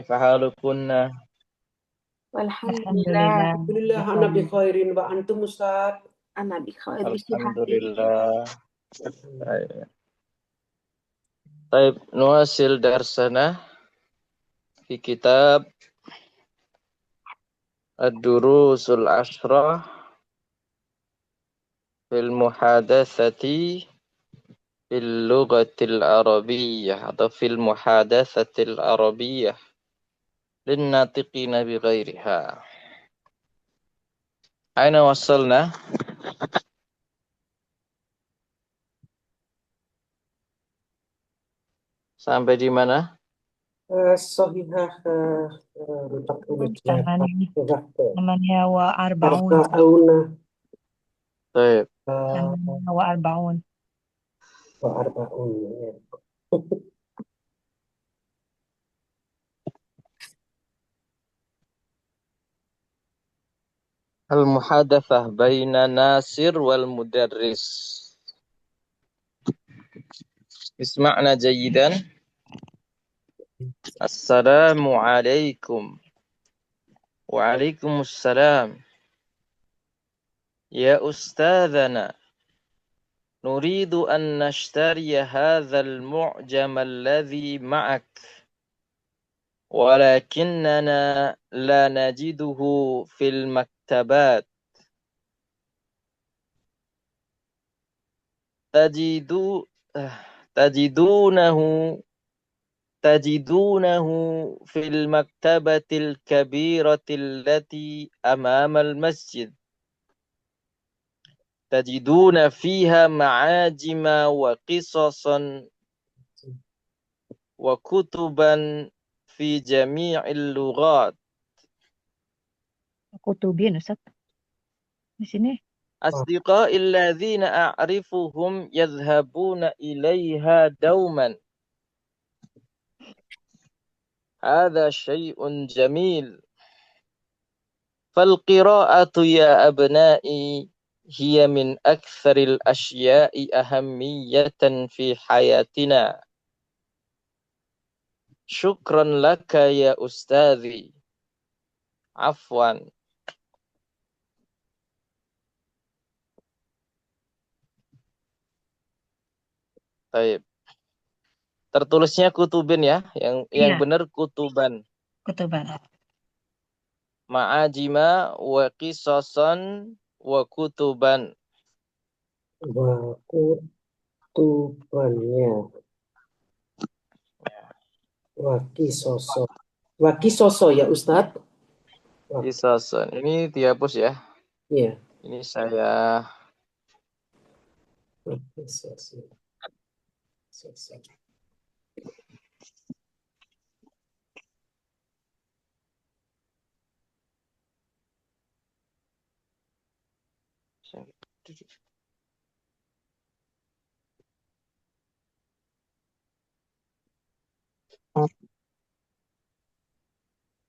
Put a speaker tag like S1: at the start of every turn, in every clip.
S1: Kaifa halukunna?
S2: Alhamdulillah.
S3: Alhamdulillah, ana bi
S2: Bihairin.
S3: khairin wa antum Ustaz.
S2: Ana bikhair bisihatin.
S1: Alhamdulillah. Baik, nuasil darsana fi kitab Ad-Durusul Ashrah fil Muhadatsati fil Lughatil Arabiyyah atau fil Muhadatsatil Arabiyyah lin natiqina bi ghairiha. Aina wasalna? Sampai di mana?
S3: Sahihah 48
S2: Namanya,
S3: Sahihah
S2: namanya wa arbaun.
S3: Arba'una
S1: Baik.
S2: Namanya wa arbaun.
S3: wa arba'un ya.
S1: Al-muhadatsah baina Nasir wal mudarris. Isma'na jayidan. Assalamu alaikum. Waalaikumsalam. Ya ustadzana, nuridu an nashtariya hadzal mu'jam alladhi ma'ak. Walakinnana la najiduhu fil maktabat. Tajidu tajidunahu tajidunahu fil maktabatil kabiratil lati amamal masjid. Tajiduna fiha ma'ajima wa qisasan wa kutuban fi jami'il lughat.
S2: Kutubin, Ustaz. Di sini.
S1: Asdiqai alladhina a'rifuhum yadhhabuna ilaiha dauman. Hadha syai'un jamil. Falqira'atu ya abna'i hiya min aktsaril asya'i ahammiyatan fi hayatina. Syukran laka ya ustadzi. Afwan. Baik. Tertulisnya kutubin ya, yang
S2: Iya,
S1: benar kutuban.
S2: kutuban.
S1: Ma'ajima wa qisasan wa kutuban.
S3: Wa kutubannya wakisoso. Wakisoso ya Ustaz.
S1: Qisasan. Ini dihapus ya.
S3: Iya,
S1: Ini saya
S3: wakisoso.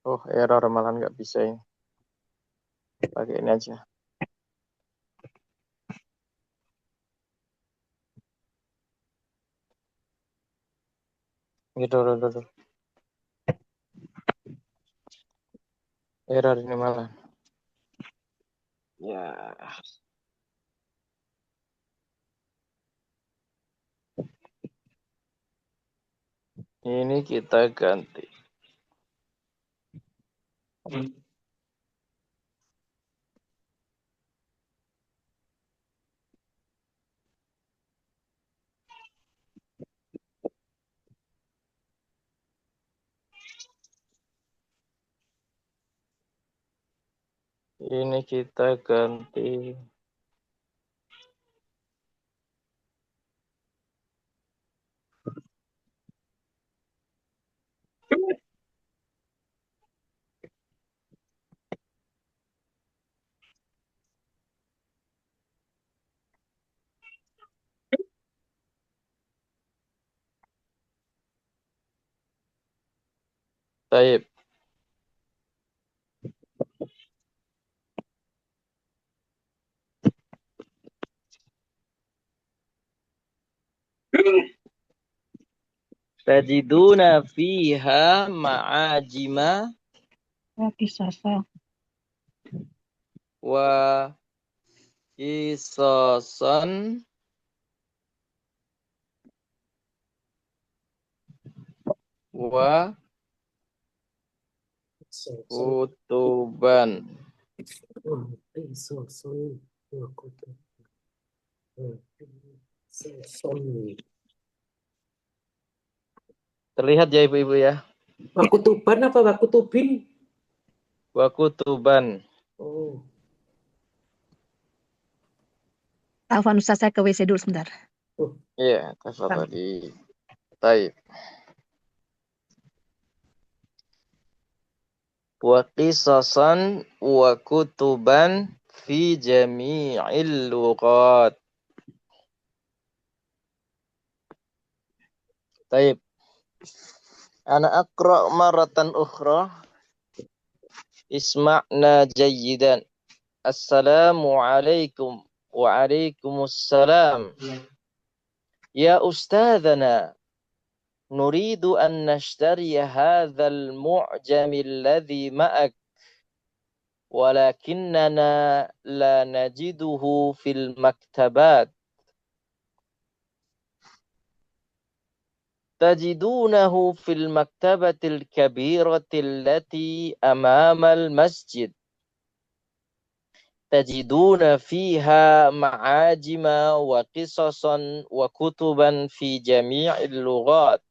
S1: oh error malah nggak bisa ini. Pakai ini aja. Gitu, gitu. Error ini malah. Ya. Ini kita ganti. Ini kita ganti. Baik. Tajiduna fiha ma'ajima
S2: Kisasa.
S1: wa qisasan wa
S3: Soson.
S1: kutuban.
S3: Soson. Soson.
S1: Terlihat ya ibu-ibu ya.
S3: Wakutuban apa wakutubin?
S1: Wa kutuban.
S3: Oh.
S2: Afwan Ustaz, saya ke WC dulu sebentar.
S1: Iya, tafadhali. Baik. Wa qisasan wa kutuban fi jami'il lughat. Baik. Ana aqra maratan ukhra. Isma'na jayyidan. Assalamu alaikum wa alaikumussalam. Ya ustadzana, nuridu an nashtari hadzal mu'jam alladhi ma'ak, walakinnana la najiduhu fil maktabat. تجدونه في المكتبة الكبيرة التي أمام المسجد. تجدون فيها معاجم وقصصا وكتبا في جميع اللغات.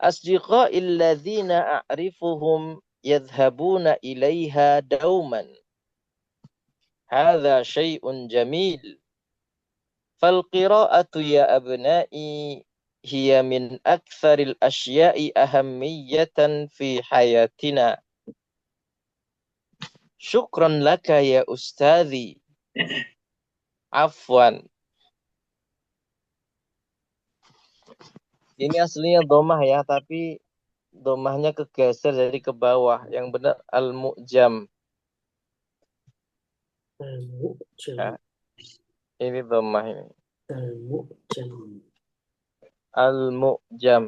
S1: أصدقائي الذين أعرفهم يذهبون إليها دوما. هذا شيء جميل. فالقراءة يا أبنائي هي من أكثر الأشياء أهمية في حياتنا. شكرا لك يا أستاذي. Afwan. Ini aslinya domah ya, tapi domahnya kegeser dari ke bawah. Yang benar al-mu'jam.
S3: Al-mu'jam.
S1: Ya, ini domah ini.
S3: Al-mu'jam.
S1: Al-mu'jam.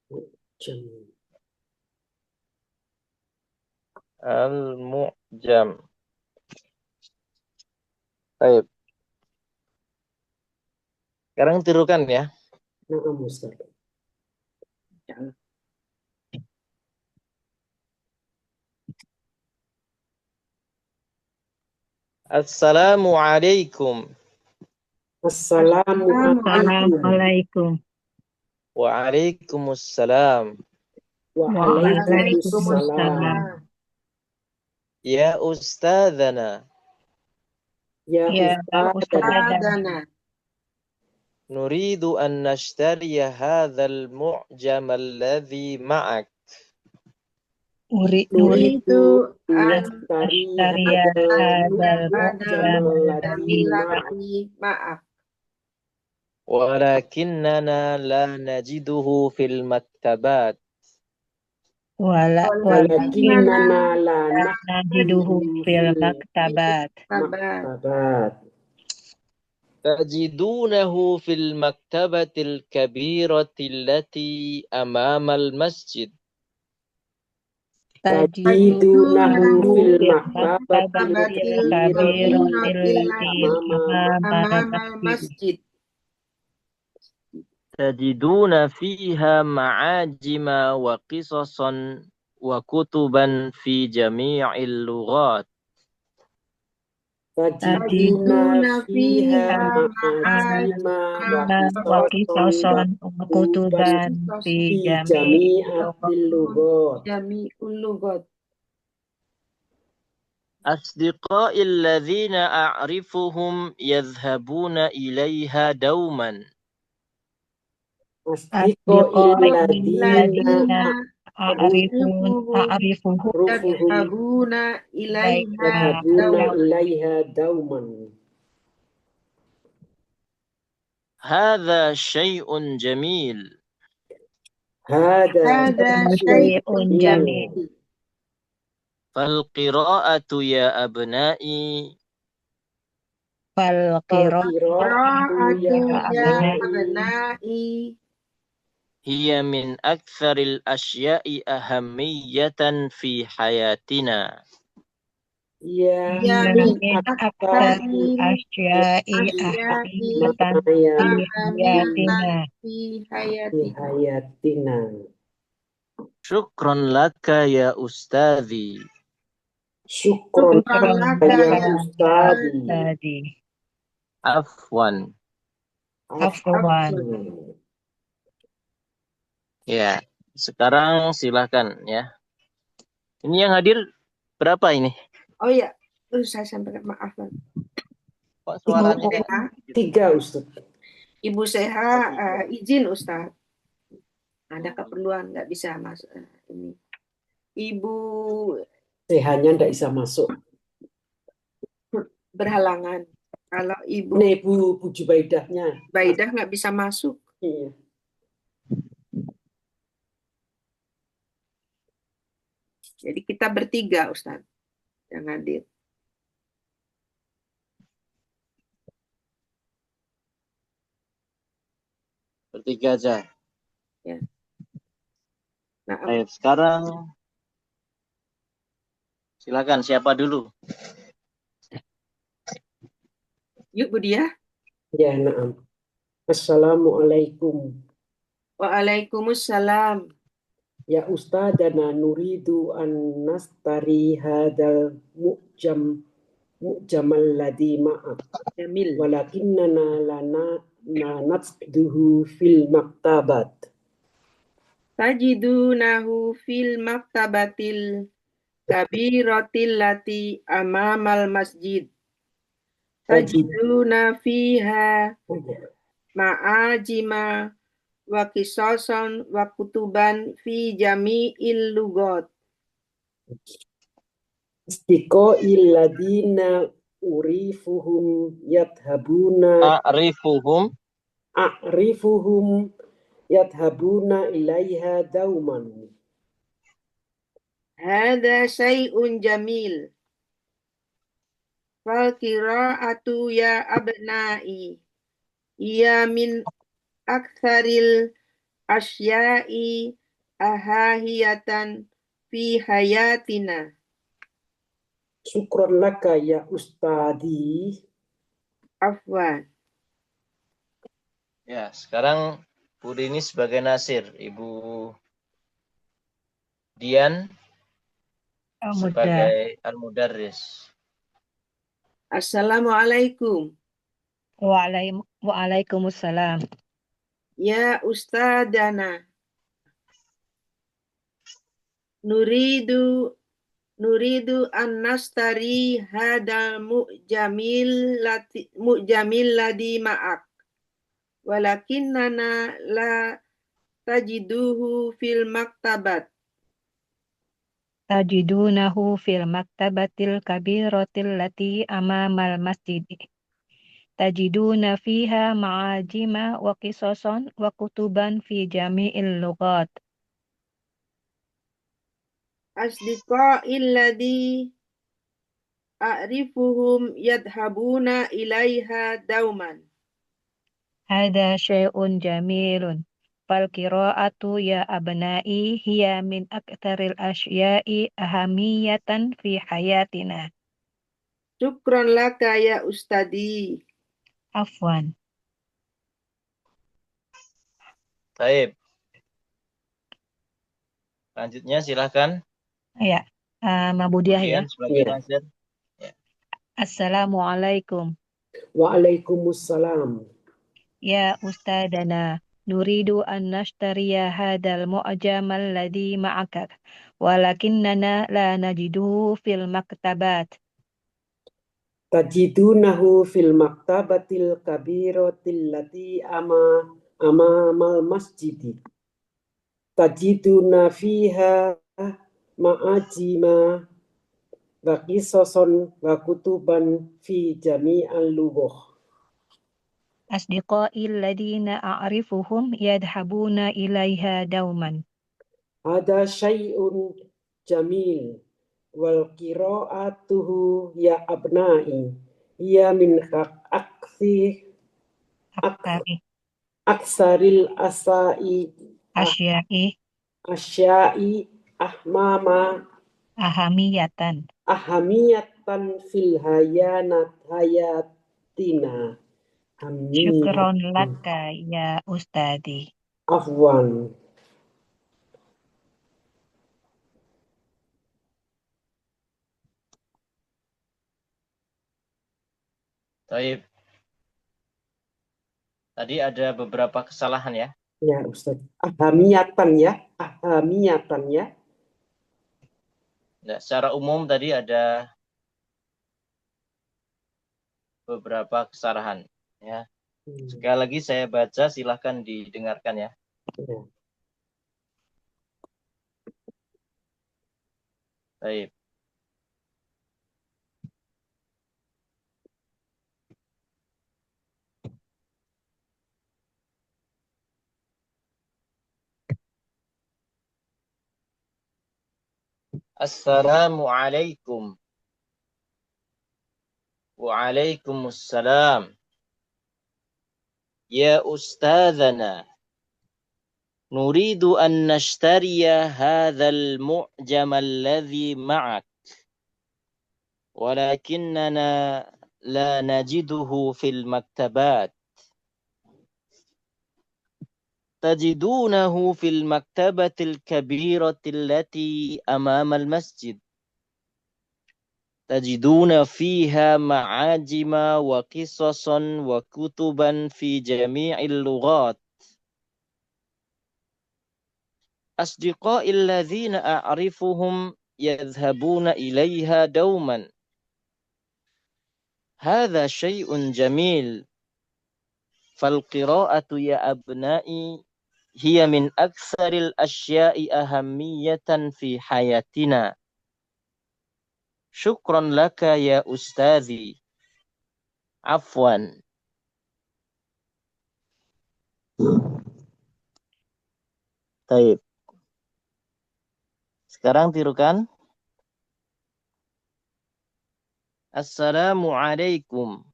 S3: Mu'jam.
S1: Al-mu'jam. Baik. Sekarang tirukan ya.
S3: Na'am Ustaz.
S1: Assalamualaikum.
S3: Assalamualaikum.
S2: Assalamualaikum.
S1: Waalaikumsalam.
S3: Waalaikumsalam.
S1: Ya ustadzana.
S3: Ya
S2: Ya
S3: Ustadzana.
S2: Ustazana.
S1: Nuridu an nashtariya hadzal mu'jam alladhi ma'ak.
S3: Nuridu nashtari
S2: Ashtariya hadzal
S3: mu'jam alladhi
S4: Maaf.
S1: Walakinnana la najiduhu fil maktabat.
S3: walakinnana la
S2: najiduhu fil maktabat.
S1: Tajidunahu fil maktabatil kabirati allati amamal masjid.
S3: tajidunahu fil
S2: maktabatil kabiratil amamal masjid.
S1: Tajiduna fiha ma'ajima wa qisasan wa kutuban fi jami'il lughat.
S3: Tajiduna fiha ma'ajima wa qisasan
S2: wa kutuban fi
S3: jami'il lughat.
S1: Asdiqai alladhina a'rifuhum yadhhabuna ilayha dauman.
S3: Asdiqai alladhina
S2: a'rifuhum
S4: Yadhhabuna
S3: ilaiha dauman.
S1: Hadha syai'un jamil.
S3: Hadha
S2: syai'un jamil.
S1: Fal qira'atu ya abna'i
S2: Fal qira'atu
S3: Qira'atu ya
S4: ya
S3: abnai.
S4: abnai.
S1: Hiya min aktsaril asya'i ahammiyatan fi hayatina.
S3: Ya
S4: Ya
S3: min
S4: min
S2: aktsaril
S4: aktsaril
S2: asya'i
S4: asya'i
S2: ahamiyatan
S3: ya
S2: fi
S4: ahamiyatan
S2: hayatina.
S4: fi
S3: fi
S4: hayati.
S3: hayatina.
S1: Syukran laka ya ustadzi.
S3: Syukron
S4: Syukran
S3: laka
S4: laka
S3: ya
S4: ya
S3: ustadi.
S2: Tadi.
S1: Afwan.
S2: Afwan.
S1: Ya, sekarang silakan ya. Ini yang hadir berapa ini?
S4: Oh ya, saya sampaikan maaf.
S1: Kok suaranya
S2: Ibu-
S1: kayak gitu?
S3: 3 Ustaz.
S4: Ibu Seha izin Ustaz. Ada keperluan nggak bisa masuk ini. Ibu
S3: Sehannya ndak bisa masuk.
S4: berhalangan. Kalau Ibu
S3: Nih Bu Jubaidahnya.
S4: Baidah nggak bisa masuk.
S3: Iya.
S4: Jadi kita bertiga Ustaz yang hadir.
S1: Bertiga aja.
S4: Ya. Nah,
S1: Baik, sekarang silakan siapa dulu?
S4: yuk Bu Diah.
S3: Ya, na'am. Assalamualaikum.
S4: Waalaikumsalam.
S3: Ya Ustadana nuridu an nastari hadal mu'jamal ladhi ma'ak.
S4: Jamil.
S3: Walakinnana lana natsduhu fil maktabat.
S4: Tajidunahu fil maktabatil kabiratil lati amamal masjid. Tajiduna fiha ma'ajima wa kisoson wa kutuban fi jami'il lugot.
S3: Istiqo illadina urifuhum yadhabuna a'rifuhum yadhabuna ilaiha dauman.
S4: Hada syai'un jamil. Fal qira'atu ya abna'i. Ia min aktsaril asya'i ahahiyatan fi hayatina.
S3: Syukron laka ya Ustadi.
S4: Afwan.
S1: Ya, sekarang Bu Rini sebagai Nasir, Ibu Dian sebagai Al-Mudarris.
S4: Assalamualaikum.
S2: Waalaikumsalam.
S4: Ya Ustadana. Nuridu an nastari hadal mu'jamil ladhi ma'ak. Walakinnana la tajiduhu fil maktabat.
S2: Tajidunahu fil maktabatil kabiratil lati amamal masjid. Tajiduna fiha ma'ajima wa qisasan wa kutuban fi jami'il lughat.
S4: Asdiqa illadhi a'rifuhum yadhabuna ilaiha dauman.
S2: Hada syai'un jamilun. Fal qira'atu ya abna'i hiya min aktsaril asya'i ahamiyatan fi hayatina.
S4: Syukran laka ya Ustadi.
S2: Afwan.
S1: Baik. Selanjutnya silakan.
S2: Ya, Mabudiah ya.
S1: Sebagai
S3: Ya.
S1: Nasir.
S2: Assalamualaikum.
S3: Waalaikumsalam.
S2: Ya Ustadana, nuridu an nashtariya hadal mu'jamal ladhi ma'aka, walakinnana la najiduhu fil maktabat.
S3: Tajidunahu fil maktabatil kabiratil lati amamal masjidi. Tajiduna fiha ma'ajima wa qisason wa kutuban fi jami'al lughah.
S2: Asdiqai alladhina a'rifuhum yadhabuna ilaiha dauman.
S3: Ada syai'un jamil wal qira'atuhu ya abna'i Hiya min aksi
S2: Aktari
S3: aksaril
S2: asyai
S3: asyai ahmama
S2: ahamiyatan.
S3: ahamiyatan fil hayatina.
S2: Syukron
S3: Amin.
S2: laka ya Ustadi.
S3: Afwan.
S1: Baik. Tadi ada beberapa kesalahan ya.
S3: Ya Ustaz. Ahamiyatan ya. Ahamiyatan ya.
S1: Nah, secara umum tadi ada beberapa kesalahan ya. Sekali lagi saya baca, silahkan didengarkan ya.
S3: Ya.
S1: Baik. Assalamualaikum. Waalaikumsalam. Ya Ustadzana. Nuridu an nashtariya hadzal mu'jam alladhi ma'ak. Walakinnana la najiduhu fil maktabat. تجدونه في المكتبة الكبيرة التي أمام المسجد تجدون فيها معاجم وقصصا وكتبا في جميع اللغات أصدقائي الذين أعرفهم يذهبون إليها دوما هذا شيء جميل فالقراءة يا أبنائي هي من أكثر الأشياء أهمية في حياتنا شكرا لك يا أستاذي عفوا. Baik. Sekarang tirukan. Assalamualaikum.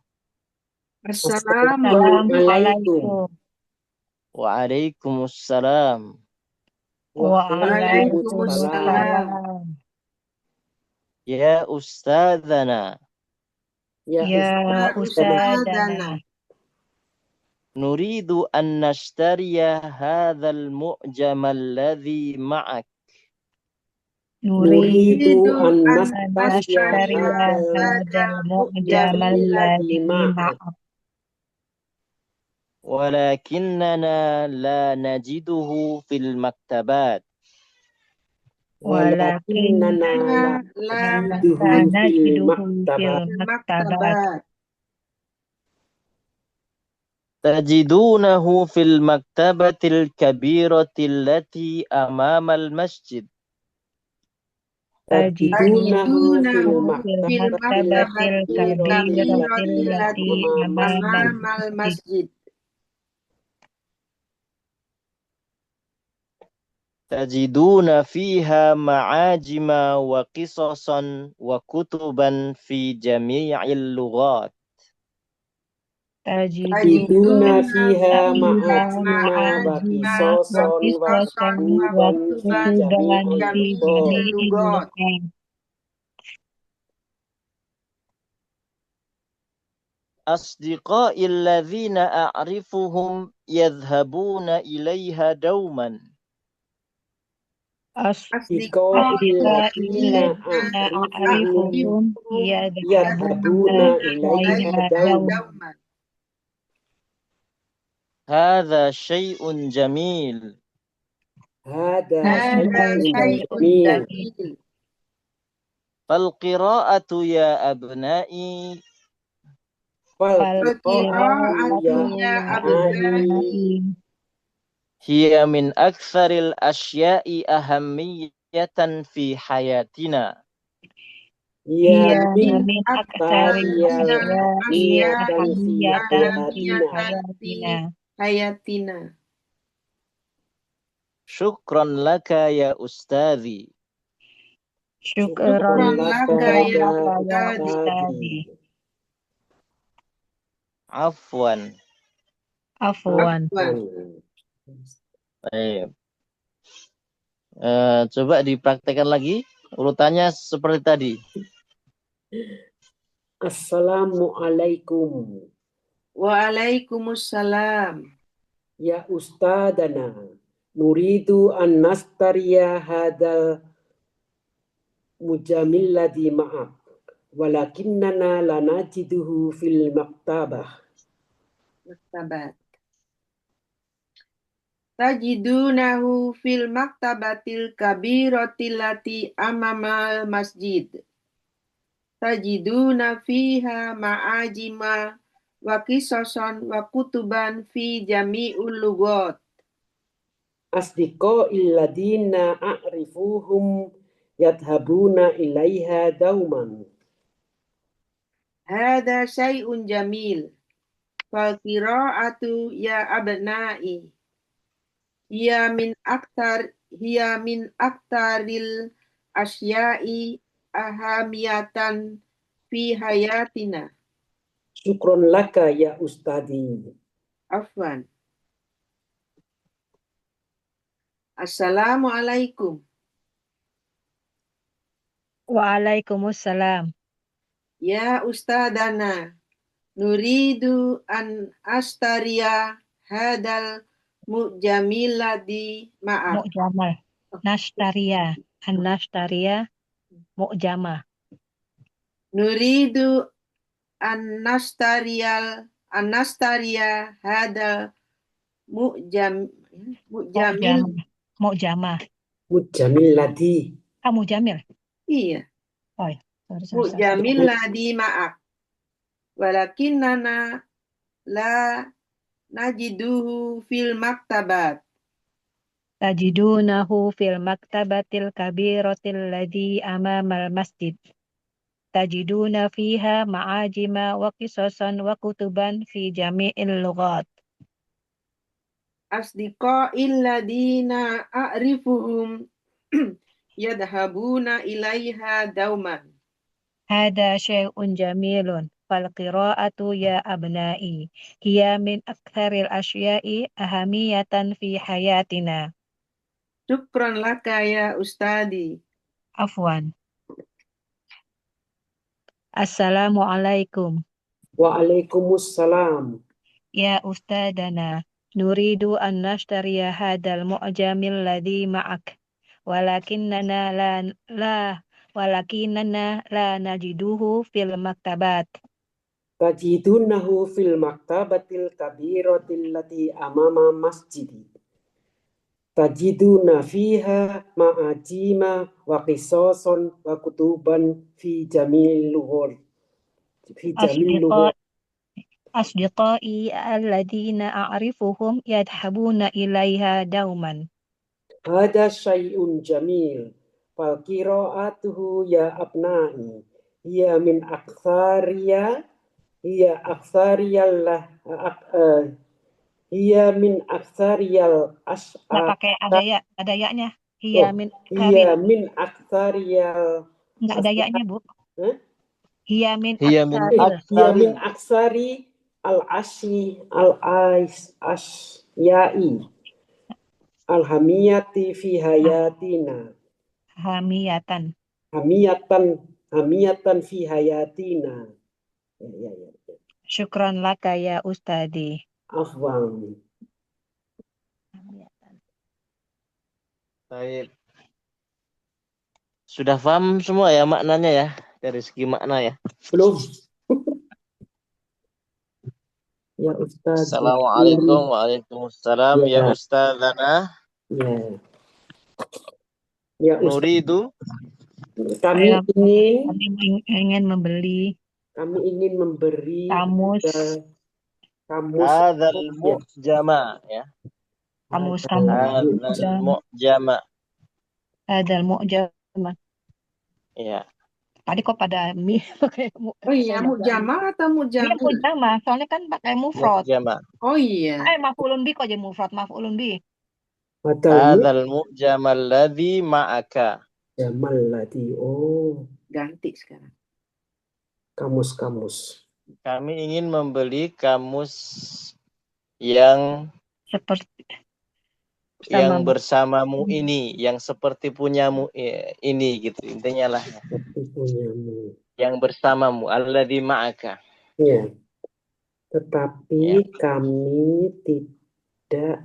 S2: Assalamualaikum.
S1: Waalaikumsalam.
S2: Waalaikumsalam.
S1: Ya Ustadzana.
S2: Ya Ustadzana.
S1: Nuridu an nashtariya hadzal mu'jam alladhi ma'ak.
S3: Nuridu an
S2: Nashtariya hadzal mu'jam alladhi ma'ak.
S1: Walakinnana la najiduhu fil maktabat.
S3: Walakinnana la najiduhu fil maktabat.
S1: Tajidunahu fil maktabatil kabirati allati amamal masjid.
S3: Tajidunahu fil
S2: maktabatil kabiratil lati amamal
S4: masjid.
S1: Tajiduna fiha ma'ajima wa qisasan wa kutuban fi jami'il lughat.
S3: Tajiduna fiha ma'ajima wa qisasan wa kutuban fi jami'il lughat.
S1: Asdiqai alladhina a'rifuhum yadhhabuna ilaiha dauman.
S3: Asdiqai alladhina a'rifuhum yadhhabuna ilaiha dauman.
S1: Hadha syai'un jamil.
S3: Hadha syai'un jamil.
S1: Fal qira'atu ya abna'i. Hiya min aktsaril asya'i ahammiyatan fi hayatina.
S3: Hiya min aktsaril asya'i ahammiyatan fi
S4: hayatina.
S1: Syukran laka ya Ustadzi.
S2: Syukran laka ya Ustadzi.
S1: Afwan.
S2: Afwan.
S4: Afwan.
S1: Baik. Coba dipraktekkan lagi urutannya seperti tadi.
S3: Assalamualaikum.
S4: Waalaikumsalam.
S3: Ya ustadana, nuridu an nastariya hadal mujamil ladhi ma'ak, walakinnana lanajiduhu fil maktabah.
S4: Maktabat. Tajidunahu fil maktabatil kabiratil lati amamal masjid. Tajiduna fiha ma'ajima wa qisasan wa kutuban fi jami'ul lugat.
S3: Asdiqo illadina a'rifuhum yadhabuna ilaiha dauman.
S4: Hada syai'un jamil. Fal qira'atu ya abna'i. Hiya min aktaril asya'i ahamiyatan fi hayatina.
S3: Syukron laka ya ustadi.
S4: Afwan. Assalamualaikum.
S2: Waalaikumsalam.
S4: Ya ustadana, nuridu an astariya hadal mu'jamiladi ma'ak.
S2: Mu'jamal. Nashtaria. An-nashtaria. Mu'jamah.
S4: Nuridu an nastariya hadal mu'jamil.
S2: Mu'jamah.
S3: Mujamil ladhi.
S2: Mujamil.
S4: Iya.
S2: Oh, sorry.
S4: Mu'jamiladi ma'ak. Walakinnana la najiduhu fil maktabat.
S2: Tajidunahu fil maktabatil kabiratil ladhi amamal masjid. Tajiduna fiha ma'ajima wa qisasan wa kutuban fi jami'il lughat.
S4: Asdiqa illadina a'rifuhum yadhabuna ilaiha dauman.
S2: Hada syai'un jamilun. Fal qira'atu ya abna'i. Hiya min aktsaril asya'i ahamiyatan fi hayatina.
S4: Syukran laka ya ustadi.
S2: Afwan. Assalamualaikum.
S3: Waalaikumsalam.
S2: Ya ustadana, nuridu an nashtariya hadal mu'jamil ladhi ma'ak. Walakinnana la najiduhu fil maktabat.
S3: Tajidunahu fil maktabatil kabiratil lati amama masjidi. Tajiduna fiha ma'ajima wa qisason wa kutuban fi jamil lughur. Fi jamil lughur.
S2: Asdiqai alladhina a'rifuhum yadhabuna ilaiha dauman.
S3: Hada syai'un jamil. Fal qira'atuhu ya abna'i. Hiya min aktsariya. Hiya aktsariyallah. Hiya min aktsariyal
S2: Nggak pakai ada yaknya. Hiya min
S3: Hiya min aktsariyal.
S2: Nggak ada yaknya, Bu.
S3: Hah?
S2: Hiya min
S1: Hiya min
S3: Hiya min
S1: aksari
S3: aksari al-asyai alhamiyati fi hayatina.
S2: Hamiyatan.
S3: Hamiyatan fi hayatina. Ya.
S2: Syukran laka ya ustadi.
S3: Afwan.
S1: Baik. Sudah paham semua ya maknanya ya, dari segi makna ya.
S3: Belum. Ya Ustaz.
S1: Assalamualaikum. Waalaikumsalam. Ya
S3: Ya.
S1: ustadzana.
S3: Ya. Ya Ustaz.
S1: Nuridu.
S3: Kami
S2: ingin membeli.
S3: Kami ingin memberi
S2: Kamus.
S1: Hadzal mu'jama ya.
S2: Kamus.
S1: Hadzal mu'jama.
S2: Hadzal mu'jama.
S1: Ya.
S2: Tadi kok pada pakai
S4: Oh iya, mu'jama atau mu'jamil?
S2: Iya, mu'jama. Soalnya kan pakai mufrad.
S1: Mu'jama.
S4: Oh iya.
S2: Maf'ulun bi kok aja mufrad, maf'ulun bi.
S1: Hadzal mu'jamal ladzi ma'aka.
S3: Jamal ladzi. Oh,
S4: ganti sekarang.
S3: Kamus.
S1: Kami ingin membeli kamus yang
S2: Seperti sama
S1: bersamamu ini, yang seperti punyamu ini gitu. Intinya lah,
S3: Seperti punyamu.
S1: yang bersamamu, alladzi ma'aka.
S3: Ya, tetapi
S1: Ya.
S3: kami tidak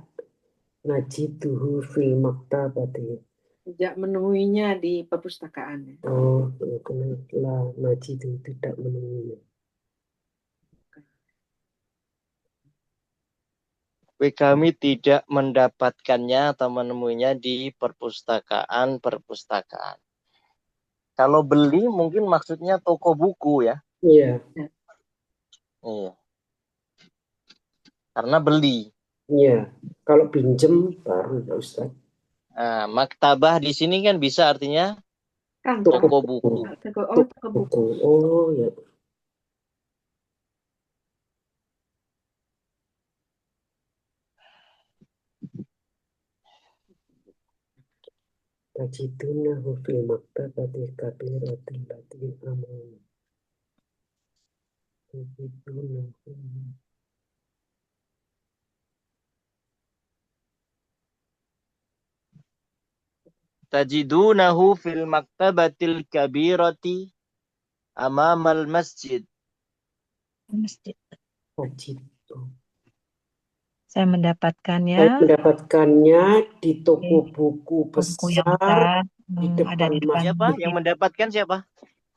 S3: najiduhu fil maktabati.
S4: Tidak menemuinya di perpustakaan.
S3: Oh, kenapa najidu tidak menemuinya?
S1: Kami tidak mendapatkannya atau menemuinya di perpustakaan. Kalau beli mungkin maksudnya toko buku ya.
S3: Iya,
S1: Iya. Karena beli.
S3: iya. Kalau pinjem baru ya Ustaz.
S1: Nah, maktabah di sini kan bisa artinya
S4: Kantong.
S1: toko buku.
S4: Toko buku.
S3: Oh, ya. Tajidunahu fil maktabati kabiratil lati amanu. Tajidunahu.
S1: Tajidunahu fil maktabatil kabirati amamal masjid.
S2: masjid.
S3: Tajidu.
S2: Saya mendapatkannya
S3: Saya mendapatkannya di toko
S2: di
S3: buku
S2: buku yang
S3: besar
S2: besar
S3: di
S2: ada
S3: depan
S2: di depan
S1: Siapa
S3: masjid.
S1: yang mendapatkan siapa?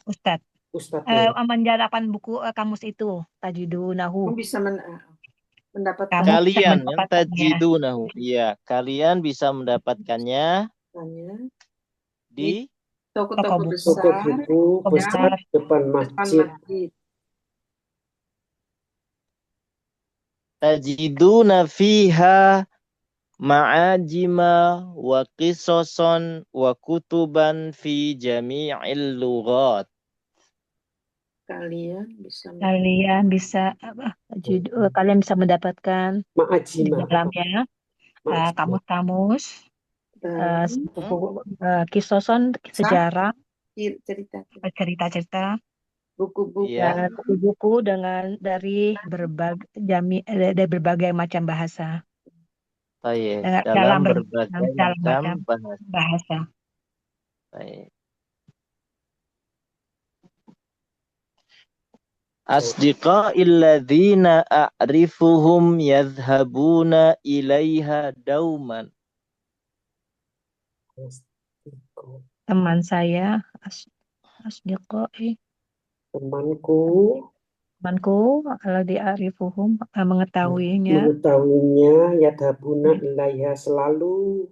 S2: Ustadz.
S3: Ustadznya.
S2: Menjarakan buku kamus itu tajidunahu.
S4: Bisa mendapatkan
S2: Kamu bisa
S1: Kalian yang
S2: mendapatkannya
S1: tajidunahu. Iya, kalian bisa mendapatkannya di
S2: toko
S4: toko-toko
S2: buku.
S3: Toko
S4: besar
S3: buku besar
S2: besar
S3: di depan
S4: depan
S3: masjid.
S4: masjid.
S1: tajiduna fiha ma'ajima wa qisasan wa kutuban fi jami'il lughat.
S4: Kalian bisa
S2: kalian bisa mendapatkan di
S3: Ma'ajima.
S2: dalamnya
S3: Ma'ajima.
S2: kamus-kamus
S4: dan
S2: buku kisoson sejarah
S4: cerita
S2: cerita-cerita
S4: buku-buku
S1: Iya.
S2: dan buku-buku dari berbagai macam bahasa
S1: Baik,
S2: dalam
S1: dalam berbagai
S2: dalam
S1: macam bahasa.
S2: bahasa.
S1: Baik. Asdiqa illadzina a'rifuhum yadhhabuna ilaiha dauman.
S2: Teman saya asdiqai
S3: Temanku
S2: temanku kalau diarifuhum mengetahuinya
S3: yadhabuna ilaiha selalu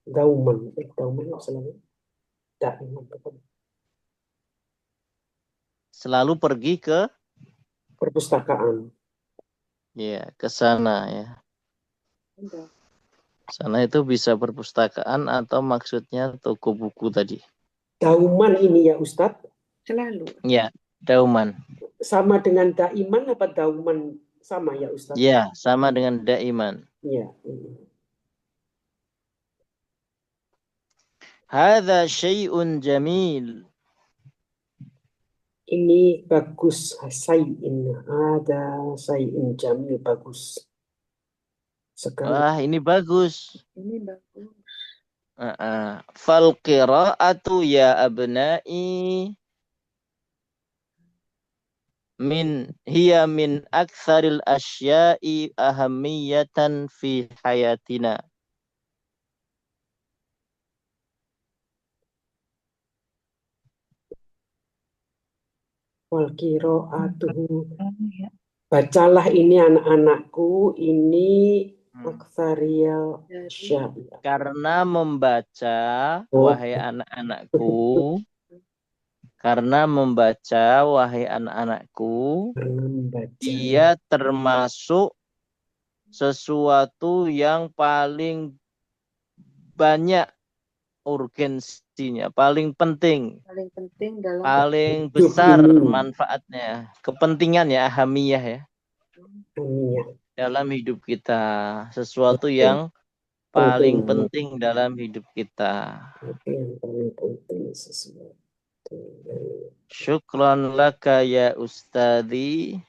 S3: dauman selalu daiman
S1: Selalu pergi ke
S3: perpustakaan.
S1: ke sana ya. Sana itu bisa perpustakaan atau maksudnya toko buku tadi.
S3: Dauman ini ya Ustadz
S4: selalu.
S1: Ya, dauman.
S3: Sama dengan daiman apa dauman sama ya Ustadz?
S1: Ya, sama dengan daiman.
S3: Iya.
S1: Hadza syai'un jamil.
S3: Ini bagus, sayin. Ada sayin jamil, bagus sekali.
S1: Wah, ini bagus.
S4: Ini bagus.
S1: Fal qira'atu ya abna'i hiya min aktsaril asya'i ahammiyatan fi hayatina.
S3: Wal qira'atuhu. Bacalah ini anak-anakku, ini aktsariyal asya'i.
S1: Karena membaca, wahai anak-anakku, dia termasuk sesuatu yang paling banyak urgensinya, paling penting
S4: dalam
S1: paling besar manfaatnya, kepentingannya, ahamiyah ya, dalam hidup kita, sesuatu yang paling penting dalam hidup kita.
S3: Yang paling penting sesuatu
S1: Syukran laka ya ustadi.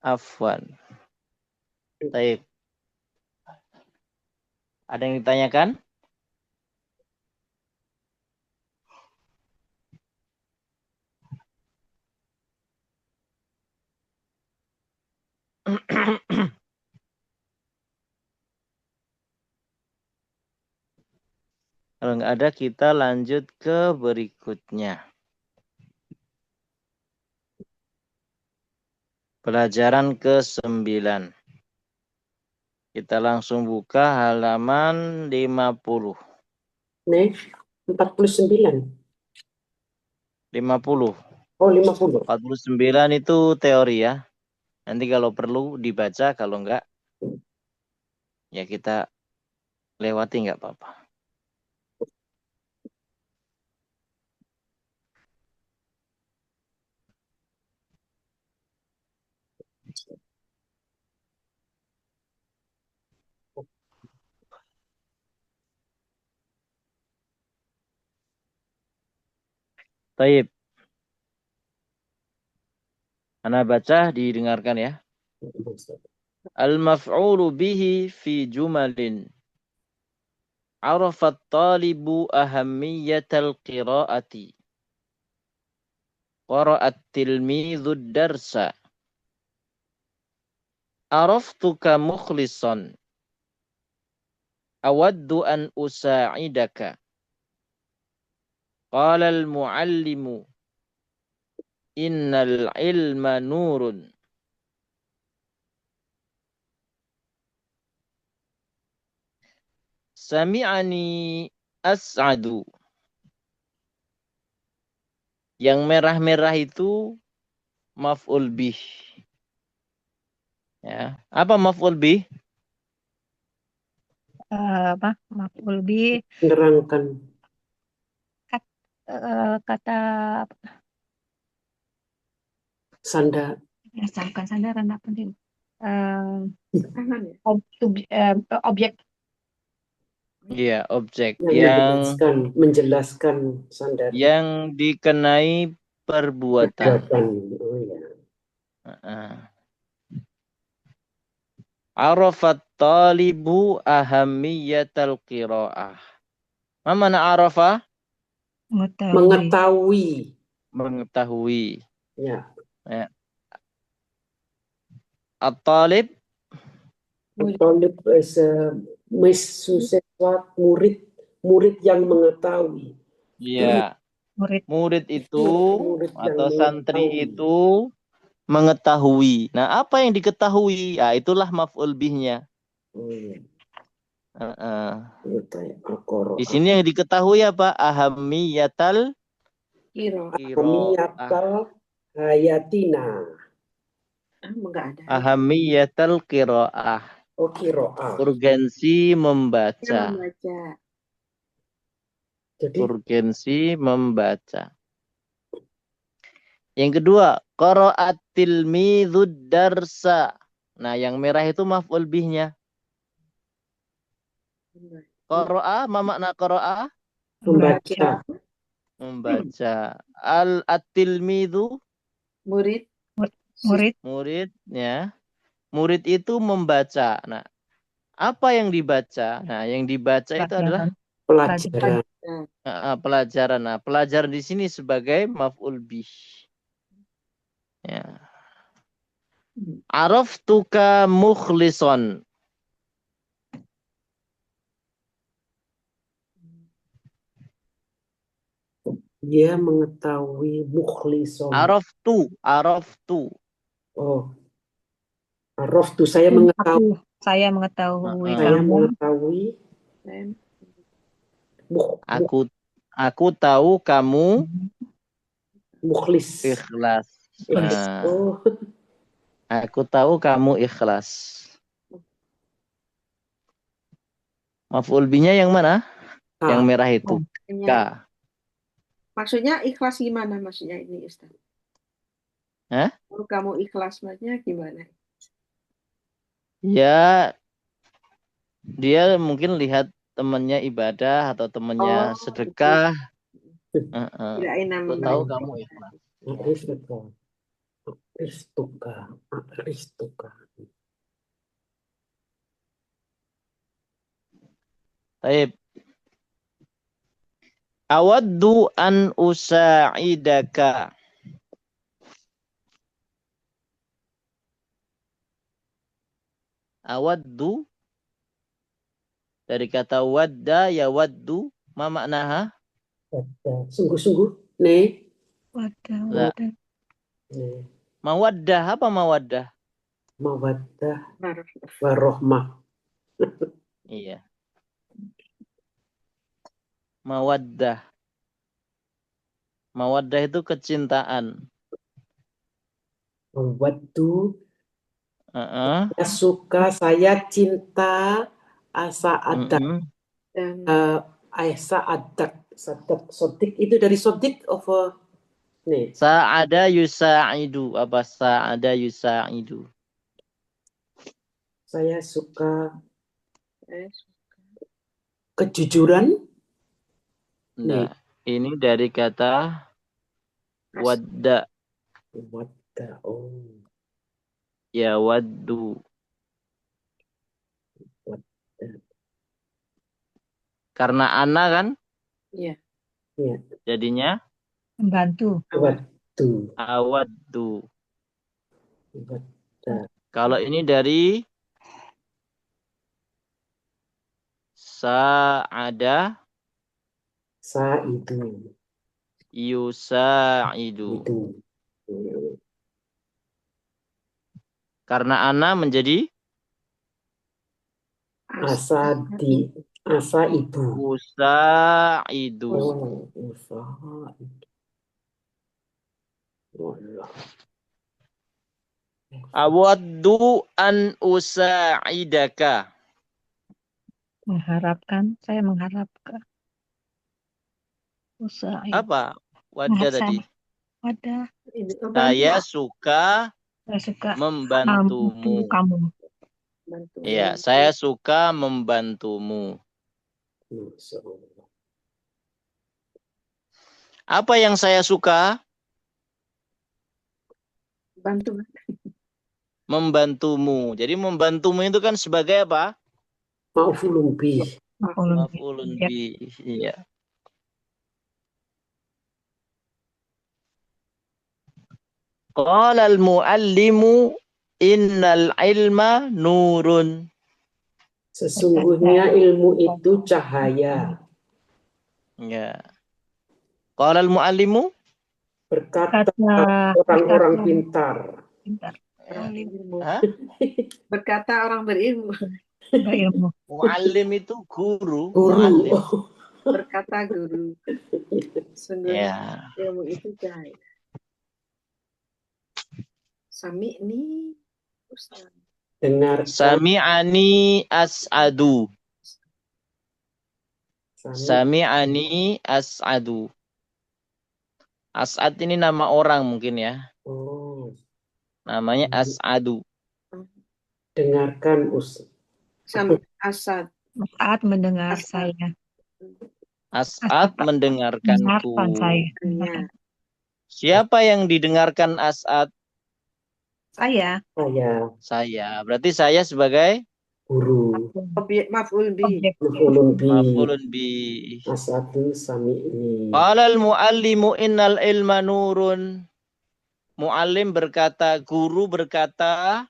S1: Afwan. Baik. Ada yang ditanyakan? Kalau nggak ada, kita lanjut ke berikutnya. Pelajaran ke-9. Kita langsung buka halaman 50.
S3: Nih, 49.
S1: 50.
S3: Oh, 50.
S1: 49 itu teori ya. Nanti kalau perlu dibaca, kalau enggak, ya kita lewati nggak apa-apa. Baik. Ana baca, didengarkan ya. Al-maf'ulu bihi fi jumalin. Arafat talibu ahammiyatal qira'ati. Qara'at tilmidhu darsa. Araftuka mukhlisan. Awaddu an usa'idaka. Qala al-muallimu. Innal ilma nurun. Sami'ani as'adu. Yang merah-merah itu maf'ul bih. Ya. Apa maf'ul bih?
S2: Maf'ul bih
S3: Menerangkan.
S2: kata
S3: Sandar.
S2: bukan sandaran apa nih?
S4: Tangan ya?
S2: Objek.
S1: Iya, objek
S3: Yang menjelaskan sandar.
S1: yang dikenai perbuatan.
S3: Oh ya.
S1: Arafat talibu ahammiyatal qira'ah. Ma mana arafa?
S3: Mengetahui.
S1: Mengetahui.
S3: Ya.
S1: Ya. At-talib.
S3: Talib murid yang mengetahui.
S1: Ya. Murid itu atau santri
S3: mengetahui.
S1: itu mengetahui. Nah, apa yang diketahui? Ah, itulah maf'ul bihnya.
S3: Oh, iya.
S1: Di sini yang diketahui apa? Ahammiyatal
S3: Ahamiyatal hayatina.
S4: Enggak ada.
S1: Ahammiyatal qira'ah.
S3: Oh, qira'ah.
S1: Urgensi membaca.
S3: Jadi
S1: Urgensi membaca. Yang kedua, qara'at tilmidhud darsa. Nah, yang merah itu maf'ul bihnya. Qara'a, ma makna qara'a?
S3: membaca.
S1: Membaca. At-tilmidhu,
S4: Murid.
S1: murid ya. Murid itu membaca. Nah, apa yang dibaca? Nah, yang dibaca itu adalah
S3: Pelajaran.
S1: pelajaran. Nah, pelajaran di sini sebagai maf'ul bih. Ya. Araftuka mukhlison.
S3: Dia mengetahui mukhlison.
S1: Araftu.
S3: Oh. Araftu, saya mengetahui.
S2: Saya mengetahui
S3: Saya
S2: kamu.
S3: mengetahui.
S1: Aku tahu kamu
S3: Mukhlis.
S1: ikhlas.
S3: Oh.
S1: Aku tahu kamu ikhlas. Maf'ul bihnya yang mana? Yang merah itu. K.
S4: Maksudnya ikhlas gimana maksudnya ini Ustaz?
S1: Hah?
S4: Kalau kamu ikhlas maksudnya gimana?
S1: Ya, dia mungkin lihat temannya ibadah atau temannya sedekah.
S4: Tidak enak
S1: Aku tahu
S4: membaca.
S1: kamu ikhlas.
S3: Aristuka. Aristuka. Aristuka.
S1: Baik. Awaddu an usa'idaka. Awaddu dari kata wadda ya waddu, ma maknaha?
S3: Sungguh-sungguh. Nih.
S2: Wadah,
S1: La.
S2: wadah.
S3: Nih.
S1: Mawaddah apa mawaddah?
S3: Mawaddah warohmah.
S1: Iya. Mawaddah. Mawaddah itu kecintaan.
S3: Mawaddu.
S1: Heeh.
S3: Saya suka, saya cinta asa adak.
S4: Dan
S3: Asa adak. Sodik itu dari sodik of nih.
S1: Sa'ada yusa'idu. Apa sa'ada yusa'idu?
S3: Saya suka kejujuran.
S1: Nah, ini dari kata wadda.
S3: Wadda. Oh.
S1: Ya waddu.
S3: Wadda.
S1: Karena ana kan?
S4: Iya.
S3: Iya.
S1: Jadinya
S2: Membantu.
S3: Waddu.
S1: awaddu.
S3: Wadda.
S1: Kalau ini dari sa'ada
S3: Sa itu.
S1: yusa'idu.
S3: Itu.
S1: Karena ana menjadi
S3: Asa ibu.
S1: usa'idu.
S3: Oh, usaha itu. Wallah.
S1: Awaddu an usa'idaka.
S2: Mengharapkan, saya mengharapkan. Usaha.
S1: Apa? Wadda tadi.
S2: Wadah.
S1: Saya suka
S2: Saya suka
S1: membantumu.
S2: kamu.
S1: Iya, saya suka membantumu.
S3: Masya Allah.
S1: Apa yang saya suka?
S4: Bantu.
S1: Membantumu. Jadi membantumu itu kan sebagai apa?
S3: Ma'fulun bih.
S1: Maf'ulun bih. Iya. Qala al-muallimu innal ilma nurun.
S3: Sesungguhnya ilmu itu cahaya.
S1: Ya. Qala al-muallimu
S3: Berkata orang-orang pintar.
S1: Hah?
S4: Berkata orang berilmu.
S2: Berilmu.
S1: Muallim itu guru.
S3: Guru.
S1: Muallim.
S4: Berkata guru. Sungguhnya
S1: Ya.
S4: ilmu itu cahaya. Sami ini Ustaz.
S3: Dengarkan.
S1: Sami'ani as'adu. Sami'ani as'adu. As'ad ini nama orang mungkin ya.
S3: Oh.
S1: Namanya as'adu.
S3: Dengarkan
S4: Sami Asad.
S2: Saat mendengar
S4: Asad.
S2: saya.
S1: As'ad mendengarkanku.
S2: saya.
S4: Ya.
S1: Siapa yang didengarkan As'ad?
S2: Saya.
S1: Saya. Berarti saya sebagai
S3: guru.
S4: Objek maf'ul bi.
S1: maf'ulun bi.
S3: As'adu sami ini.
S1: Qala al-muallimu innal ilma nurun. Muallim berkata, guru berkata,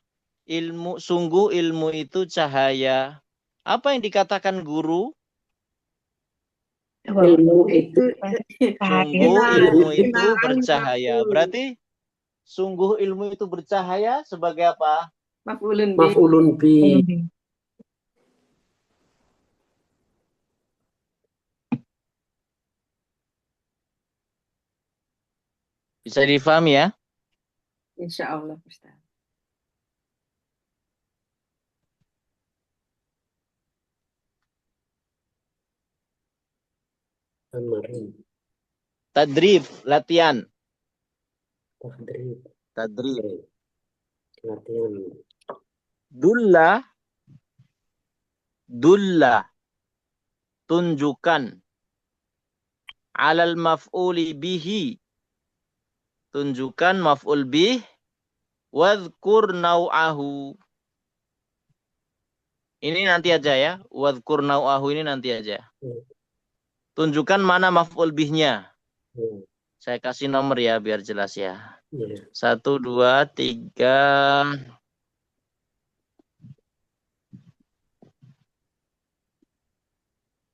S1: sungguh ilmu itu cahaya. Apa yang dikatakan guru?
S3: Ilmu itu
S1: Sungguh ilmu itu bercahaya. Berarti sungguh ilmu itu bercahaya sebagai apa?
S3: maf'ulun bi.
S1: Bisa difahami ya?
S4: Insya Allah Ustaz.
S1: Tadrib, latihan.
S3: Tadrib. Latihan.
S1: Dulla, tunjukkan. alal maf'uli bihi. Tunjukkan maf'ul bih. Wadhkur naw'ahu. Ini nanti aja ya. Wadhkur naw'ahu ini nanti aja. Tunjukkan mana maf'ul bihnya. Saya kasih nomor ya biar jelas ya. 1, 2, 3,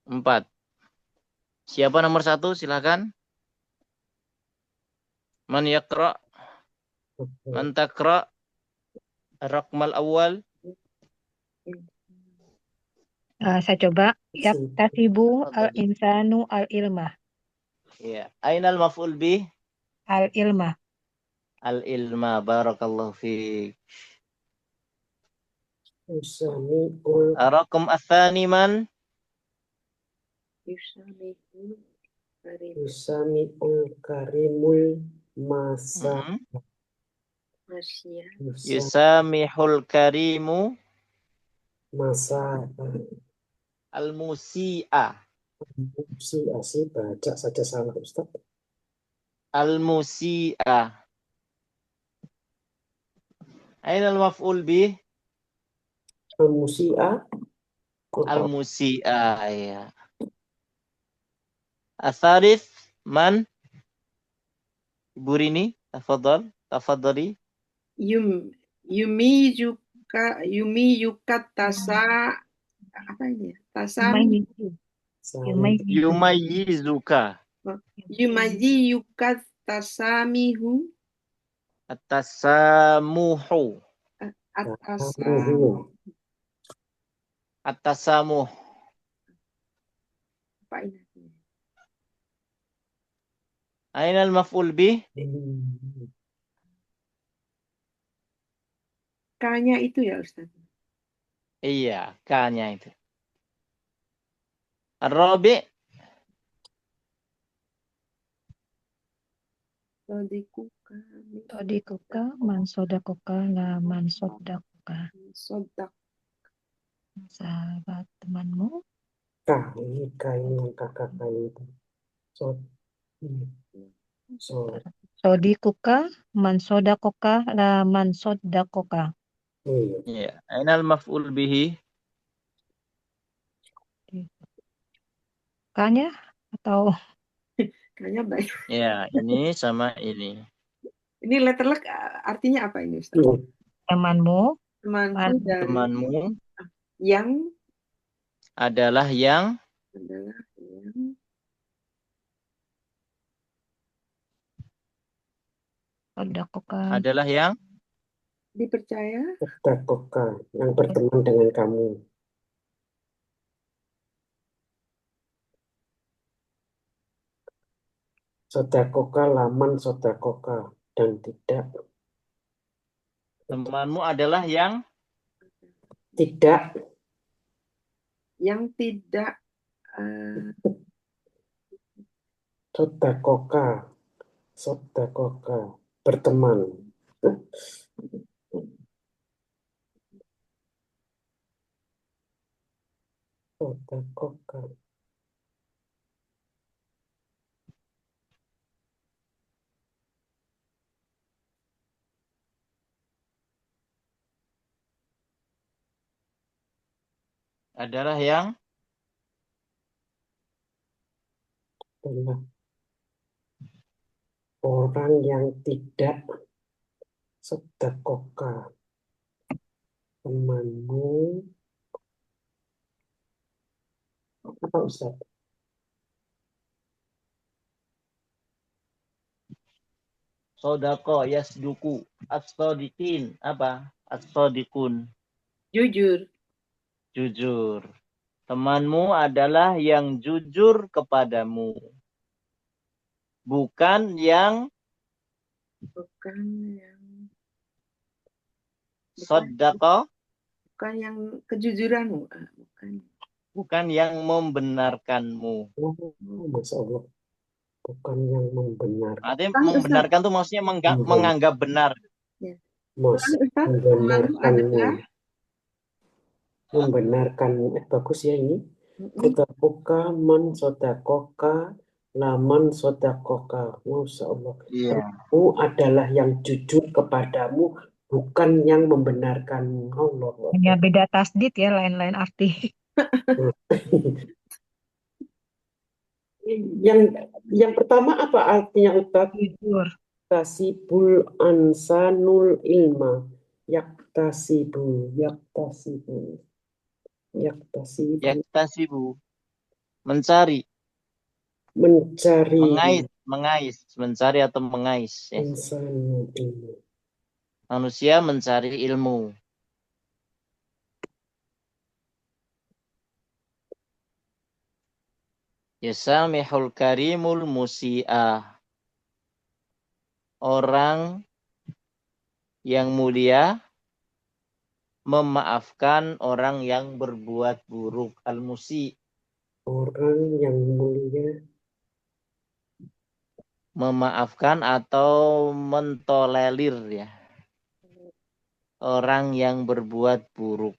S1: 4. Siapa nomor 1? Silakan. Man yaqra? Man taqra? Ar-raqmal awal.
S2: Saya coba. Yaktasibu al-insanu al-ilmah.
S1: Ya. Ainal maf'ul bih?
S2: Al-ilmah.
S1: Al-ilma. Barakallahu fiik.
S3: Yusami'ul
S1: Raqam ats-tsani man?
S3: Yusami'ul karimul masa.
S1: Yusamihul karimu
S3: Masa.
S1: al-musi'a.
S3: Asih baca saja salah Ustaz.
S1: Al-musi'a. Ainal maf'ul bih?
S3: Al-musi'a.
S1: Al-musi'a, ya. Ats-tsalits man? Ibu Rini, tafadhali.
S4: Yumiyuka apa ini?
S1: Yumayyizuka.
S4: Yumayyizuka tasamihu.
S1: At-tasamuhu.
S4: At-tasamuh.
S1: At-tasamuh.
S4: Apa ini?
S1: Ainal maf'ul bih?
S4: K-nya itu ya Ustaz.
S1: Iya, K-nya itu. Ar-rabi'?
S2: Sodikuka, man sodakuka, la man sodakuka.
S4: Sodak.
S2: Sahabat temanmu.
S3: Ini yang kakak itu.
S2: Sodikuka, man sodakuka, la man sodakuka.
S1: Iya. Ainal maf'ul bihi?
S2: K-nya atau
S4: Kayaknya baik.
S1: Ya, ini sama ini.
S4: Ini letter luck artinya apa ini Ustaz?
S2: temanmu?
S4: Temanku dari
S1: Temanmu
S4: yang
S1: adalah yang
S2: sodakuka.
S1: adalah yang
S4: dipercaya.
S3: Sodakoka, yang berteman dengan kamu. Sodakoka, laman sodakoka, dan tidak.
S1: temanmu adalah yang
S3: Tidak.
S4: Yang tidak
S3: Sodakoka, berteman. Sodakoka.
S1: adalah yang
S3: Adalah orang yang tidak sodakoka. Temanmu. Apa Ustaz?
S1: sodako yasduku as-sodiqin. Apa? As-sodiqun.
S4: jujur.
S1: Jujur. Temanmu adalah yang jujur kepadamu. Bukan yang sodako.
S4: Bukan yang kejujuranmu.
S1: Bukan yang membenarkanmu.
S3: Masya Allah. Bukan yang membenarkan.
S1: Artinya membenarkan itu maksudnya menganggap benar.
S3: Membenarkanmu. Membenarkanmu. Bagus ya ini. Sodakoka man sodakoka Laman sodakoka. Masya Allah.
S1: Iya.
S3: Kamu adalah yang jujur kepadamu, bukan yang membenarkanmu. Allah
S2: Hanya
S3: Akbar.
S2: beda tasdid ya, lain-lain arti.
S3: Yang pertama apa artinya Ustaz?
S2: Jujur.
S3: Tasibul ansanul ilma. Yaktasibu.
S1: Yaktasibu. Mencari.
S3: Mencari
S1: Mengais. Mencari atau mengais. Ya.
S3: insanul ilma.
S1: Manusia mencari ilmu. Yasamihul karimul musi'ah. Orang yang mulia memaafkan orang yang berbuat buruk. Al-musi.
S3: Orang yang mulia
S1: Memaafkan atau mentolerir ya. Orang yang berbuat buruk.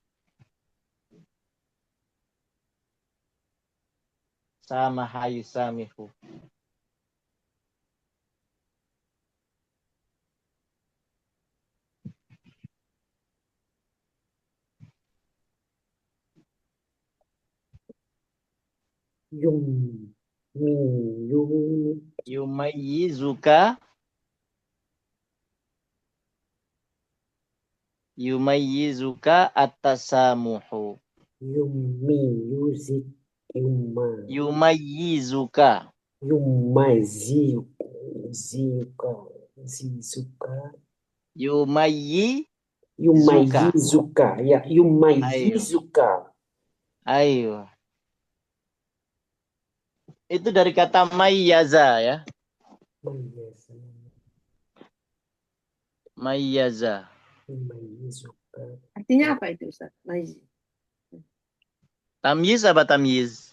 S1: Sama hayusamihu.
S3: yum
S1: Yumayyizuka at-tasamuhu.
S3: yumayyizik
S1: Yumayyizuka.
S3: yumayyizuka
S1: Yumayyizuka.
S3: ya yumayyizuka.
S1: Ayo. Itu dari kata mayyaza ya. Mayyaza.
S3: Yumayyizuka.
S4: Artinya apa itu Ustaz?
S1: Tamyiz apa tamyiz?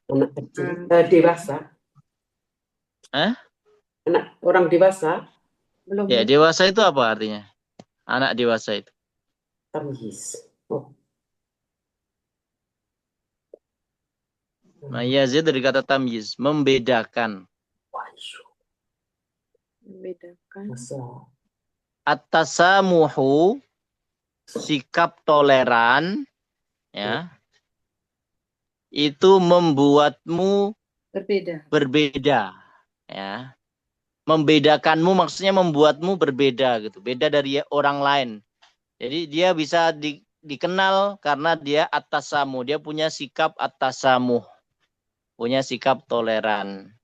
S3: Anak kecil, dewasa.
S1: Hah?
S3: Anak orang dewasa.
S4: Belum.
S1: Ya, dewasa itu apa artinya? Anak dewasa itu.
S3: Tamyiz. Oh.
S1: Mayyaza dari kata tamyiz, membedakan.
S4: Membedakan.
S1: At-tasamuhu, sikap toleran ya. Itu membuatmu berbeda ya. Membedakanmu maksudnya membuatmu berbeda gitu, beda dari orang lain. Jadi dia bisa dikenal karena dia at-tasamuh, dia punya sikap at-tasamuh, punya sikap toleran.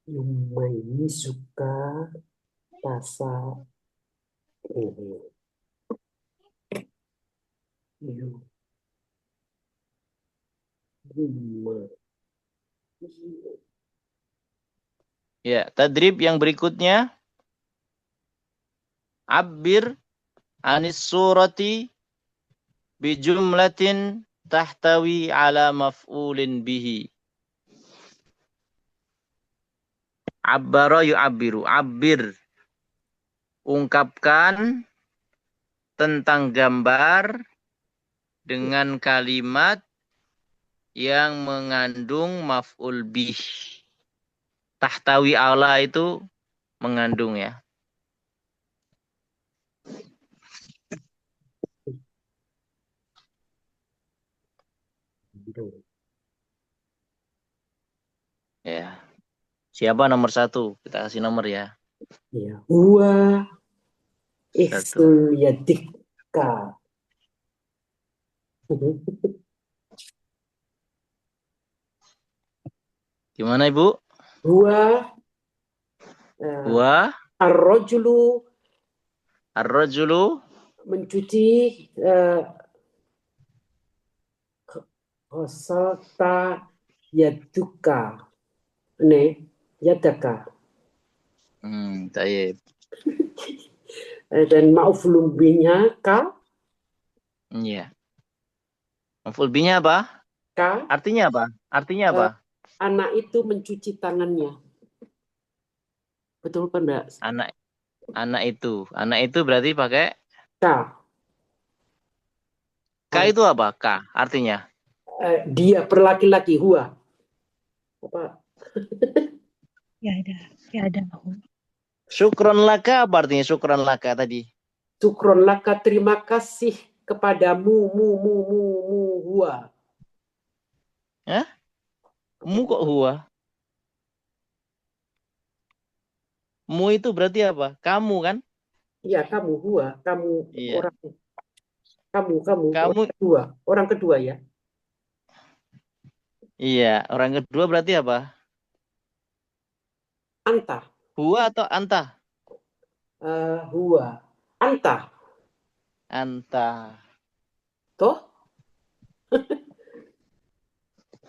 S3: Yumayyizuka tasa
S1: Ya, tadrib yang berikutnya. Abbir anis surati bijumlatin tahtawi ala maf'ulin bihi. Abbara yu'abbiru. Abbir. Ungkapkan tentang gambar dengan kalimat yang mengandung maf'ul bih. Tahtawi ala itu mengandung ya. Ya. Siapa nomor 1? Kita kasih nomor ya.
S3: Ya. Huwa ihsul yadika.
S1: Gimana Ibu?
S3: Huwa ar-rajulu mencuci ghasalta yaduka. Yadaka.
S1: Tayyib.
S3: Dan ma'ufulun bihnya ka.
S1: Iya. Maf'ul bihnya apa?
S3: Ka.
S1: Artinya apa? Artinya apa?
S3: Anak itu mencuci tangannya. Betul kan enggak?
S1: Anak itu. Anak itu berarti pakai
S3: Ka.
S1: K Ka itu apa? Ka artinya?
S3: Dia berlaki-laki, huwa. Apa?
S2: Ya ada.
S1: Syukron laka apa artinya syukron laka tadi?
S3: Syukron laka, terima kasih kepadamu, mu, huwa.
S1: Hah? Mu kok huwa? Mu itu berarti apa? Kamu kan?
S3: Iya, kamu, huwa. Kamu
S1: Iya.
S3: orang. Kamu.
S1: Kamu,
S3: Orang kedua ya.
S1: iya. Orang kedua berarti apa?
S3: Anta.
S1: Huwa atau anta?
S3: Huwa. Anta.
S1: Anta.
S3: Toh?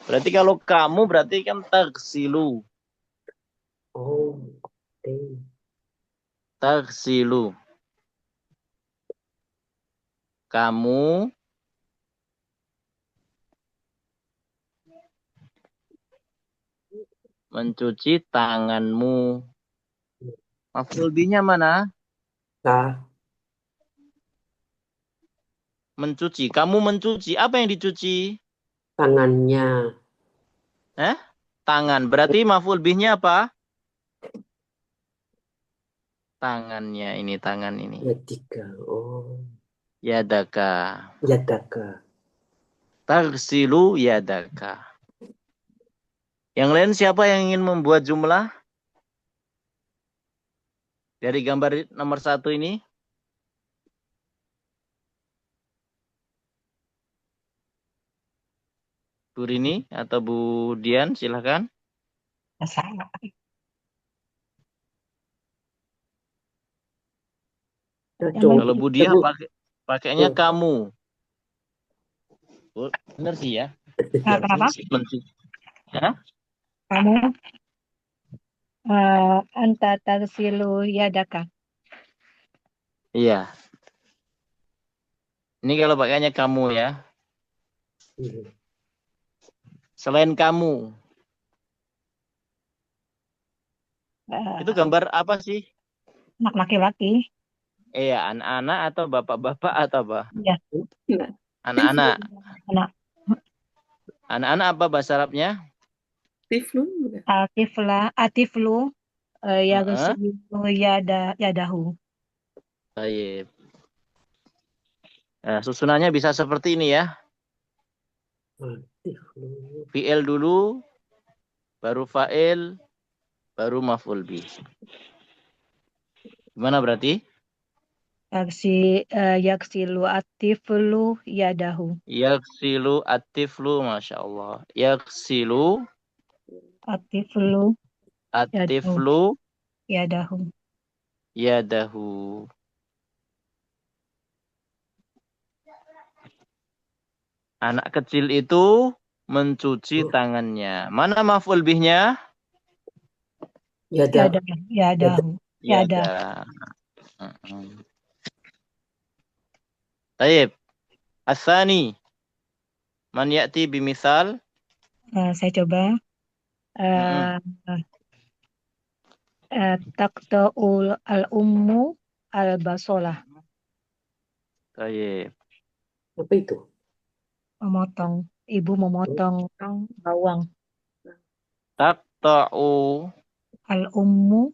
S1: Berarti kalau kamu berarti kan tagsilu.
S3: Oh.
S1: Tagsilu. Kamu mencuci tanganmu. Maf'ul bihnya mana?
S3: Nah,
S1: Mencuci. Kamu mencuci. Apa yang dicuci?
S3: tangannya.
S1: Tangan. Berarti maf'ul bihnya apa? Tangannya ini, tangan ini.
S3: Yadika. Oh.
S1: Yadaka.
S3: Yadaka.
S1: Tagsilu yadaka. Yang lain siapa yang ingin membuat jumlah? Dari gambar nomor 1 ini. Bu Rini atau Bu Dian, silahkan.
S2: Salah.
S1: Kalau Bu Dian
S3: Bu.
S1: pakainya kamu. Benar sih ya.
S2: Kenapa?
S1: Hah?
S2: Kamu anta tagsilu yadaka.
S1: Iya. Ini kalau pakainya kamu ya. Selain kamu. Itu gambar apa sih?
S2: Anak laki-laki.
S1: Iya, anak-anak atau bapak-bapak atau apa?
S2: Iya.
S1: Anak-anak.
S2: Anak.
S1: Anak-anak apa bahasa Arabnya?
S4: Tiflu.
S2: Atiflu yagsilu yadahu.
S1: Baik. Nah, susunannya bisa seperti ini ya. Fi'il dulu, baru fa'il, baru maf'ul bih. Gimana berarti?
S2: Yaksilu atiflu yadahu.
S1: Yaksilu atiflu, Masya Allah. Yaksilu
S2: Atiflu
S1: atiflu
S2: yadahu.
S1: yadahu. Anak kecil itu mencuci tangannya. Mana maf'ul bihnya?
S2: Yadahu.
S1: Yada. Taib. Asani. Man ya'ti bimisal.
S2: Saya coba. Taqta'ul al-ummu al-basolah.
S1: Taib.
S3: Apa itu?
S2: Memotong. Ibu memotong bawang.
S1: Taqta'u
S2: Al-ummu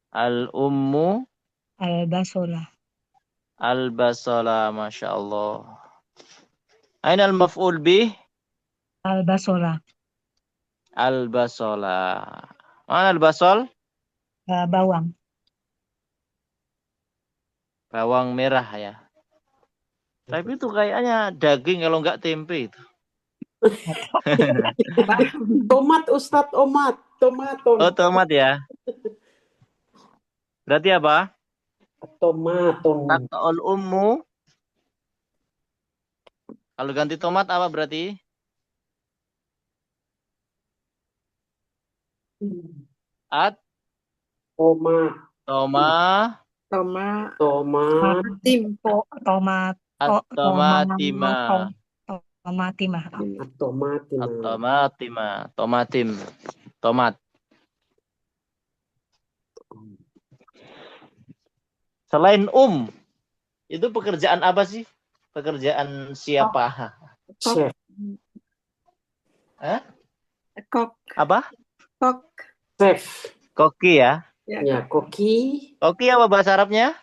S1: al-ummu
S2: al-basolah.
S1: al-basala. Masya Allah. Aina al-maf'ul bih?
S2: Al-basolah.
S1: Al-basala. Mana al-basol?
S2: Bawang.
S1: Bawang merah ya. Tapi itu kayaknya daging kalau enggak tempe itu.
S3: Tomat, Ustadz, tomaton.
S1: Oh, tomat ya. Berarti apa?
S3: Tomaton.
S1: Taqta'ul ummu. Kalau ganti tomat apa berarti?
S3: Tomat.
S1: Tomat. Selain itu pekerjaan apa sih? pekerjaan siapa?
S3: Chef.
S1: Hah?
S4: Kok.
S1: Apa?
S4: Kok.
S3: Chef.
S1: Koki ya?
S3: Ya, koki.
S1: Koki apa bahasa Arabnya?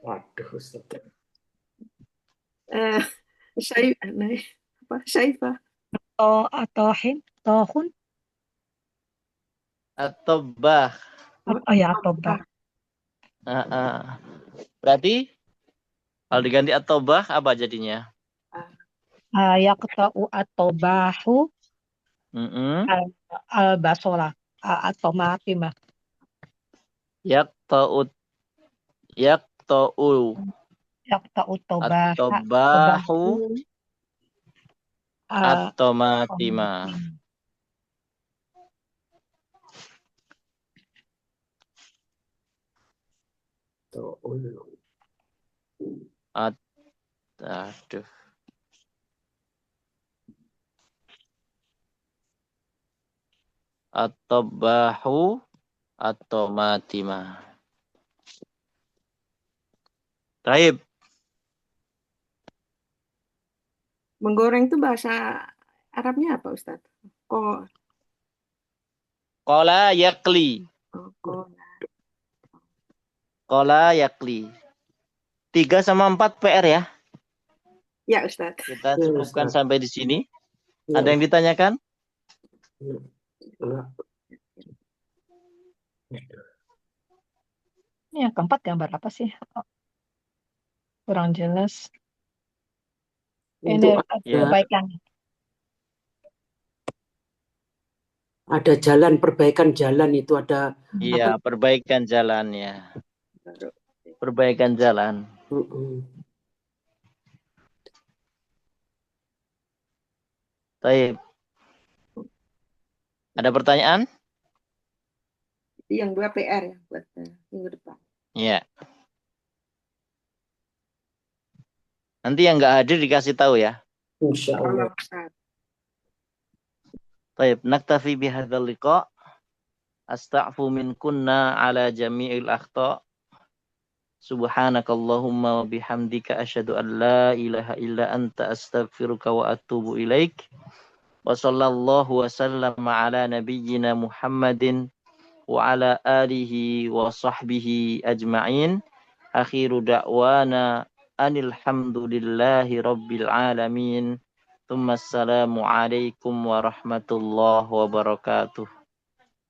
S3: Waduh, Ustaz.
S4: Syaifa.
S2: Tohin, tohun.
S1: At-Tabbah.
S2: Oh ya, atobah.
S1: Berarti kalau diganti at-Tabbah apa jadinya?
S2: Yaqta'u atobahu al-basola atau mati mah.
S1: Yaqta'u
S2: Yaqta'u tobaha
S1: at-Tabbahu
S2: al-
S1: at-Tomatima. Aduh. At-Tabbahu at-Tomatima. Taib.
S4: Menggoreng itu bahasa Arabnya apa, Ustaz? Kok.
S1: Qala yakli. Qala yakli. 3 sama 4 PR ya.
S4: Ya, Ustaz.
S1: Kita
S3: Ya,
S1: cukupkan
S3: Ustaz.
S1: sampai di sini.
S3: Ya.
S1: Ada yang ditanyakan?
S3: Enggak.
S2: Ini yang keempat gambar apa sih? Kurang jelas. Ini
S3: Untuk
S2: perbaikan.
S3: ada jalan, perbaikan jalan itu ada.
S1: Iya, perbaikan jalannya. Perbaikan jalan. Taib. Ada pertanyaan?
S4: Yang 2 PR ya buat minggu depan.
S1: Iya. Nanti yang nggak hadir dikasih tahu ya.
S3: Insya Allah.
S1: Taib. Naktafi bihadzal liqa. Asta'fu min kunna ala jami'il akhta. Subhanakallahumma wa bihamdika asyhadu an la ilaha illa anta astaghfiruka wa atubu ilaik. Wa sallallahu wa sallama ala nabiyyina Muhammadin wa ala alihi wa sahbihi ajma'in. Akhiru da'wana anil hamdulillahi rabbil alamin. Tsumma assalamu alaikum warahmatullahi wabarakatuh.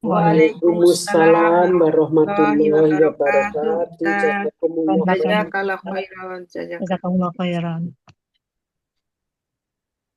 S3: Waalaikumsalam warahmatullahi wabarakatuh.
S4: Jazakallahu khairan.
S2: Jazakallahu khairan.